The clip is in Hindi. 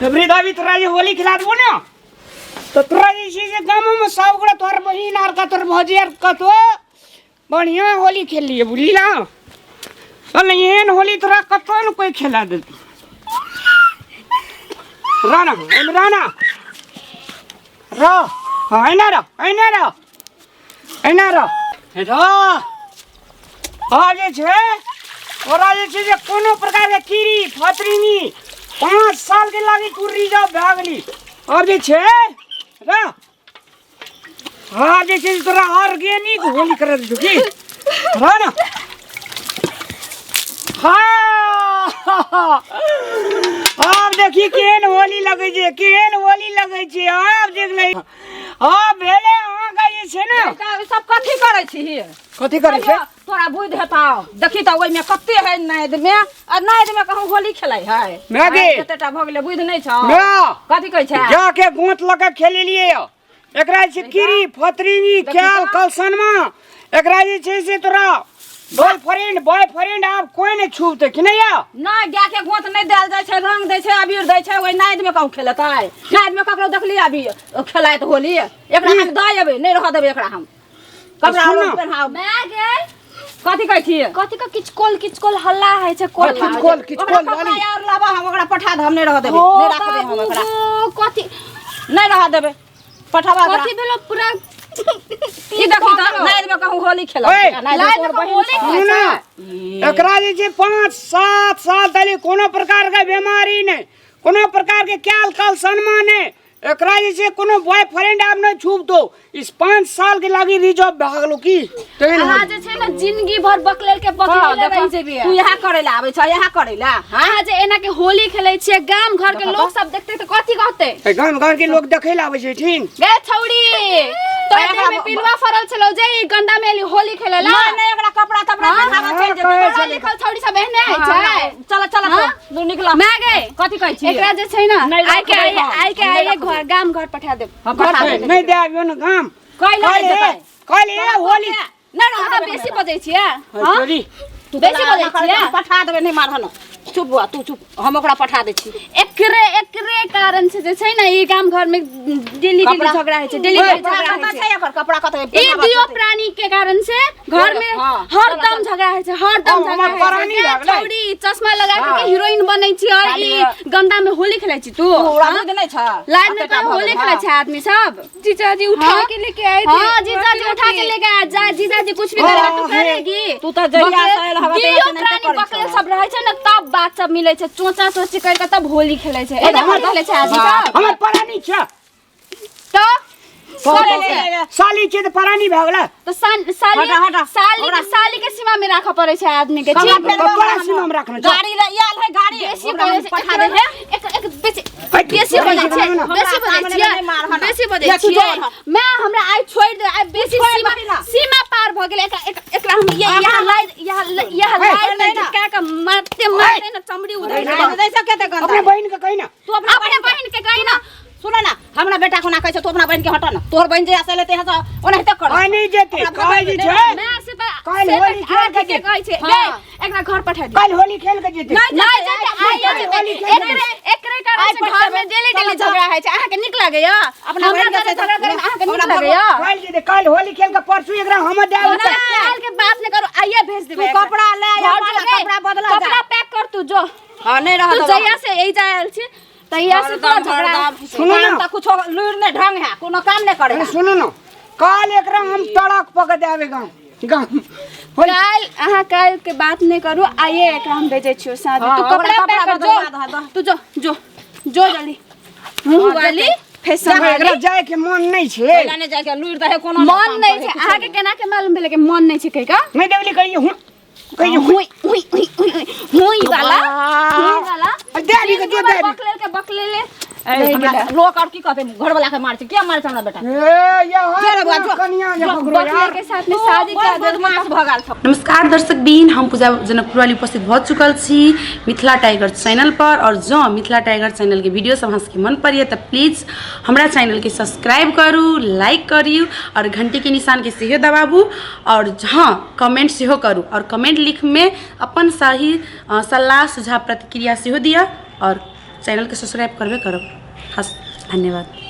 वृद्धा भी तोरा ये होली खिला देबो ना तो तोरा जे छै से गाँव में सब गोटा तोहर बहिन आर का तोहर भौजी आर कतो बढ़िया होली खेल लिए बुझली ना अरे एहन होली तोरा कतो न कोई खेला देती राना राना रह ऐना रह आ जे छै तोरा जे छै जे कोनो प्रकार के कीड़ी फतरीनी 5 साल के लागी तू रिजर्व भए गेली अब जे छै रा हाँ जे छै तोरा ऑर्गेनिक होली कर दू की हाँ ना हाँ अब देखी केहन होली लगे छै अब देख ले अब भेले अहाँ का जे छै ना सब कथी करे छी कथी करे छै तोरा बुझ हेताओ देखी त ओइ में कत्ते है नाद में आ नाद में कहूं होली खेलाई है मैगी कतेटा भ गेले बुझ नै छ मैं कथी कहै छै जाके गोंत लगा खेलेलिए एकरा छै कीड़ी फतरीनी क्याल कलसनमा एकरा जे छै से तोरा बॉयफ्रेंड आप कोई नहीं छूते कि नहीं या ना गाय के गोंत नहीं देल जाय छै रंग दै छै अबीर दै छै ओइ नाद में कहूं खेलतै नाद में ककरो देखली अभी खेलाइत होली एकरा हम दऽ एबै नै रह देबै एकरा हम कपड़ा पहनाओ मैं गे कथी कहै छी कथी का किचकोल हल्ला है छै कोल किचकोल वाली यार लाबा हम ओकरा पठा द हम नै रह देबै नै राखबै हम एकरा कथी नै रह देबै पठावा कथी भेलो पूरा ई देखी त नाद में कहूं होली खेला नाद में होली खेला एकरा जे छै 5-7 साल तले कोनो प्रकार के बीमारी नै कोनो प्रकार के क्याल कलसनमा नै एकरा जे छै कोनो बॉयफ्रेंड आप नै छूब दो इस 5 साल के लागी रिजर्व भाग गेलो की अहाँ जे छै ना जिंदगी भर बकलेल के बकलेल रहि जेबी तू यहाँ करे ला आबै छ यहाँ करे ला हां जे एना के होली खेलै छियै गाम घर के लोग सब देखते त कथी कहते गाम घर के लोग देखै ला आबै छै ठीक गे छौड़ी तो एकरा में पिलवा फरल छलो जे गंदा में होली खेलेला नै एकरा कपड़ा तपड़ा पहनावा चल जे पढ़ल लिखल छौड़ी सब एहने है छै चल तू निकल मैं गे कथी कहै छी एकरा जे छै ना आइ के घर गाम घर पठा दे नै दे आबियो न गाम कहले होली नै रह बेसी बजै छियै हां तू बेसी बजै छियै पठा देबे नै मारहन चुप बुआ तू चुप हम ओकरा पठा दे छी एकरे कारण से जे छै ना ई गाम घर में डेली झगड़ा है छै डेली झगड़ा छै एकर कपड़ा कत ई दियो प्राणी के कारण से घर में हरदम झगड़ा है छै हरदम झगड़ा है छौड़ी चश्मा लगा के हीरोइन बनै छी और ई गंदा में होली खेलै छी तू राज नै छ लाइन में तो होली खेलै छै आदमी सब जीजाजी उठा के लेके आए थे हां जीजाजी उठा के लेके आए जा जीजाजी कुछ भी करेगा तो करेगी तू त जइया आयल हवा दियो प्राणी बकरे सब रहै छै ना तब बात सब मिले छै चोचा चोची कर के तब होली खेलै छै एना खेलै छै आदमी सब हमर परानी छ तो साली छै त परानी भए गेला तो साली के सीमा में राखा पड़े छै आदमी के ठीक बड़ा सीमा में राखना गाड़ी आयल है गाड़ी बेसी बोले पठा दे है एक बेसी बोले छै बेसी बोले छियै मैं हमरा आइ छोड़ दे आइ बेसी सीमा पार भ गेल एकरा हम यहाँ लाइन नहीं ढका के मारते न चमड़ी उधर जैसा कहते गंदा अपने बहन के कहि ना तू अपने बहन के कहि ना सुन ना हमरा बेटा को ना कहै छ तू अपना बहन के हटा ना तोहर बहन जे आसे लेते है ओनाहिते कर आ नहीं जेते कहै छै मैं से कल होली खेल के कहै छै एकरा घर पठा दे कल होली खेल के जेते नहीं जेते आइए एकरे कारण से घर में डेली झगड़ा है छै अहाँ के नीक लागैया अपना बहन के झगड़ा करे अहाँ के नीक लागैया कल जेते कल होली खेल के परसू एकरा हम दे कल के बात न करो आइए भेज देबे तू कपड़ा ले या कपड़ा बदला जा कपड़ा पैक कर तू जो हां नहीं रह तू जइया से एई जायल छी तैया से तो झगड़ा सुनो ना त कुछ लूर ने ढंग है कोनो काम नहीं करे सुनो ना कल एकरा हम टड़क पक देबे गाम कल अहाँ कल के बात नहीं करू आइए एकरा हम भेजे छियो साथ तू कपड़ा पैक कर जो तू जो जल्दी मुंह वाली फैशन एकरा जाय के मन नहीं छै पहला ने जाय के लूर दे कोनो मन नहीं छै अहाँ के केना के मालूम भेले के मन नहीं छै कहि का नहीं देबली कहियो हुई वाला दे के जो दे बकले ले लोग और की कहते घर वाला के मार छै क्या मार छै हमरा बेटा ए या कन्या बकले के साथ में शादी के बदमाश भगाल छ नमस्कार दर्शक बीन हम पूजा जनकपुर वाली उपस्थित भ चुकल छी मिथिला टाइगर चैनल पर और जो मिथिला टाइगर चैनल के वीडियो सब अहाँ के मन पड़िए तो प्लीज हमरा चैनल के सब्सक्राइब करू लाइक करियो और घंटी के निशान के सेहो दबाबू और हाँ कमेंट सेहो करू और कमेंट लिख में अपन सही सलाह सुझाव प्रतिक्रिया सेहो दिया और चैनल के सब्सक्राइब करबे करब। हस धन्यवाद।